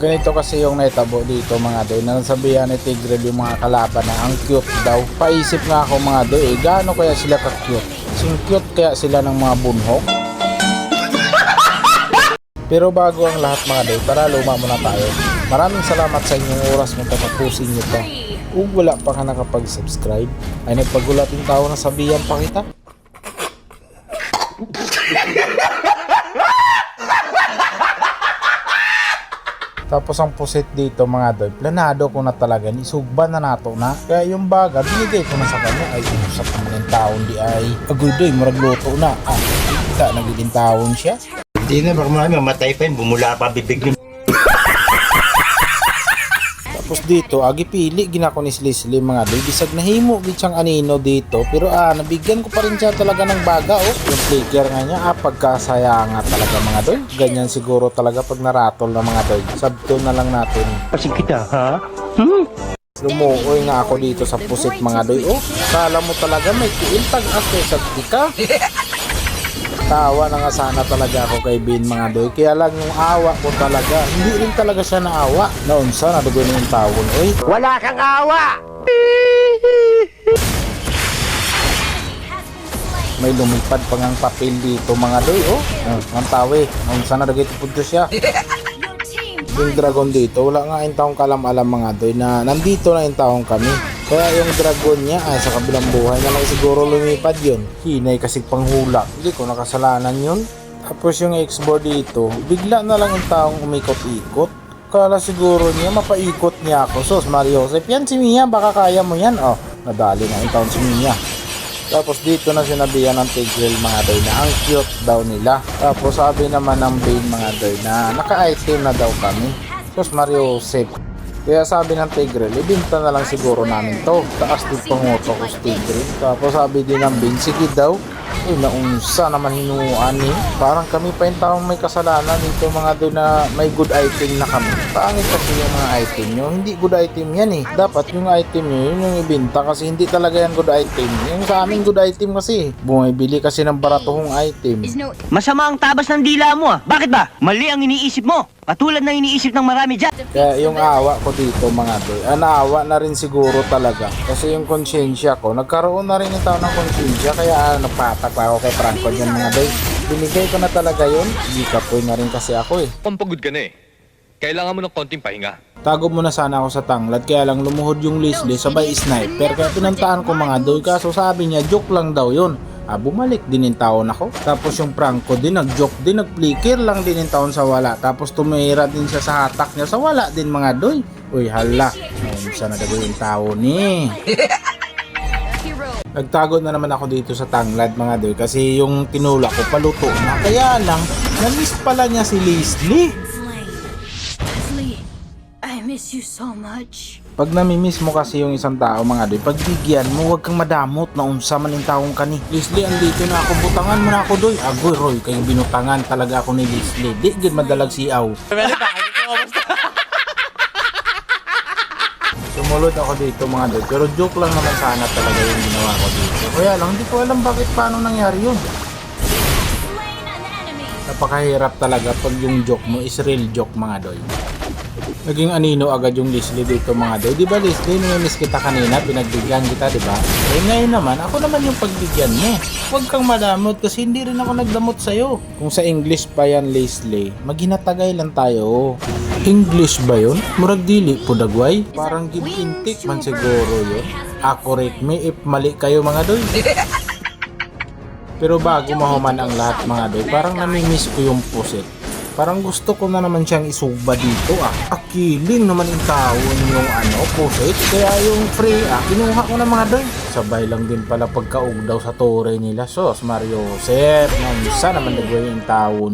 Ganito kasi yung naitabo dito mga doy, na nasabihan ni Tigreal yung mga kalaban na ang cute daw. Paisip nga ako mga doy, gaano kaya sila ka-cute? Sing cute kaya sila ng mga bunhok? Pero bago ang lahat mga doy, tara luma muna tayo. Maraming salamat sa inyong oras mo tapusin nyo to. Kung wala pa ka nakapag-subscribe, ay nagpagulating tao na sabihan pa kita. Tapos ang pusit dito mga doy, planado ko na talaga, isugban na nato na. Kaya yung baga, binigay ko na sa kanya. Ay, usap naman yung taon di ay agoy doy, maragluto na. Kita nagiging taon siya. Hindi na, baka marami mamatay pa yun, bumula pa bibig yun. Tapos dito, agipili ginako ni Leslie mga doy, bisag nahimo gid siyang anino dito, pero nabigyan ko pa rin siya talaga ng baga yung flicker nga niya, pagkasaya nga talaga mga doy. Ganyan siguro talaga pag naratol na mga doy. Sabto na lang natin. Pasig kita, ha? Lumuoy nga ako dito sa pusit mga doy. Kala mo talaga may kiintag aste sa tika. Tawa na nga sana talaga ako kay Bin mga doy, kaya lang yung awa ko talaga, hindi rin talaga siya naawa. Naunsa na dugo na yung tawon, oy. Wala kang awa! May lumipad pa ngang papel dito mga doy, ang tawi, naunsa na dugo ito siya. Yung dragon dito, wala nga yung taong kalam-alam mga doy na nandito na yung taong kami. Kaya yung dragon niya sa kabilang buhay na lang siguro lumipad yun. Hinay kasi panghula, hindi ko nakasalanan yun. Tapos yung X-board dito, bigla na lang yung taong umikot-ikot. Kala siguro niya mapaikot niya ako. Sos Mario Joseph, yan si Mia, baka kaya mo yan. Nadali na yung taong si Mia. Tapos dito na sinabihan ng Tigreal mga doy na ang cute daw nila. Tapos sabi naman ng Bane mga doy na naka-item na daw kami. Sos Mario Joseph. Kaya sabi ng Tigreal, ibinta na lang siguro namin to. Taas din panguto ko sa Tigreal. Tapos sabi din ng Bane, sige daw. Naunsa naman hinuan parang kami pa yung taong may kasalanan dito mga doon na may good item na kami. Pangit kasi yung mga item nyo, hindi good item yan dapat yung item nyo yun yung ibinta, kasi hindi talaga yan good item. Yung sa amin good item kasi bumibili kasi ng baratuhong item. Masama ang tabas ng dila mo Bakit ba? Mali ang iniisip mo. Katulad ng iniisip ng marami dyan. Kaya yung awa ko dito mga doy, naawa na rin siguro talaga. Kasi yung konsyensya ko, nagkaroon na rin ito ng konsyensya. Kaya napatak pa ako kay Franco dyan mga doy. Binigay ko na talaga yun. Hindi kapoy na rin kasi ako Pampagod ka na Kailangan mo ng konting pahinga. Tago muna sana ako sa tanglad, kaya lang lumuhod yung Leslie sabay sniper. Kaya pinantaan ko mga doy, kaso sabi niya joke lang daw yun. Bumalik din yung taon ako. Tapos yung Franco din nag-joke din, nag-flicker lang din yung taon sa wala. Tapos tumira din siya sa hatak niya sa wala din mga doy. Uy hala, sana nagago yung taon Nagtago na naman ako dito sa tanglad mga doy, kasi yung tinulak ko paluto na. Kaya lang, na-miss pala niya si Leslie. I miss you so much. Pag namimiss mo kasi yung isang tao mga doy, pagbigyan mo, huwag kang madamot na unsa man yung taong kani. Leslie, andito na ako, butangan mo na ako doy. Agoy Roy, kayong binutangan talaga ako ni Leslie. Di gid madalag siaw. Sumulod ako dito mga doy, pero joke lang naman sana talaga yung ginawa ko dito. Kaya lang, hindi ko alam bakit paano nangyari yun. Napakahirap talaga pag yung joke mo is real joke mga doy. Naging anino agad yung Leslie dito mga doy. Diba Leslie, namimiss kita kanina, pinagbigyan kita diba? Ngayon naman, ako naman yung pagbigyan mo. Huwag kang madamot kasi hindi rin ako nagdamot sa'yo. Kung sa English pa yan Leslie, maghinatagay lang tayo. English ba yun? Murag dili po dagway. Parang gintintik man siguro yun. Correct me if mali kayo mga doy. Pero bago mahuman ang lahat mga doy, parang namimiss ko yung pusit. Parang gusto ko na naman siyang isuba dito Akiling naman yung taon yung pusit. Kaya yung free kinuha ko na mga doy. Sabay lang din pala pagkaugdaw sa tore nila. Sos Mario Joseph, nansa naman nagawin yung taon